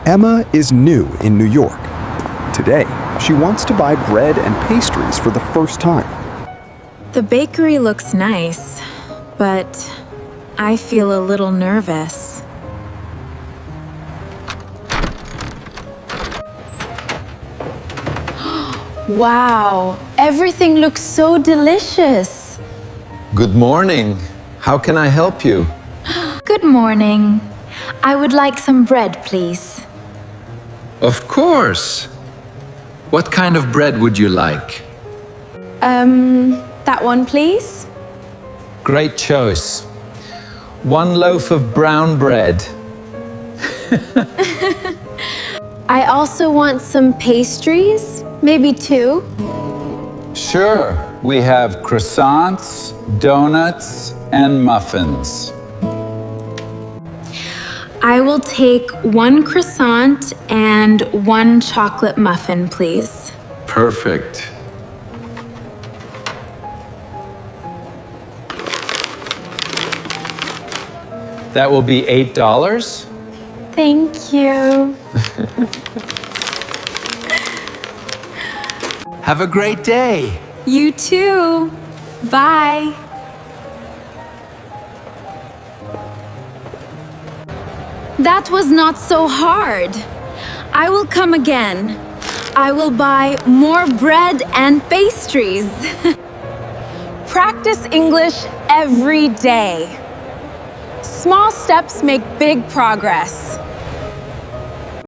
Emma is new in New York. Today, she wants to buy bread and pastries for the first time. The bakery looks nice, but I feel a little nervous. Wow, everything looks so delicious. Good morning. How can I help you? Good morning. I would like some bread, please. Of course. What kind of bread would you like? That one, please. Great choice. 1 loaf of brown bread. I also want some pastries, maybe 2. Sure. We have croissants, donuts, and muffins. I will take 1 croissant and 1 chocolate muffin, please. Perfect. That will be $8. Thank you. Have a great day. You too. Bye. That was not so hard. I will come again. I will buy more bread and pastries. Practice English every day. Small steps make big progress.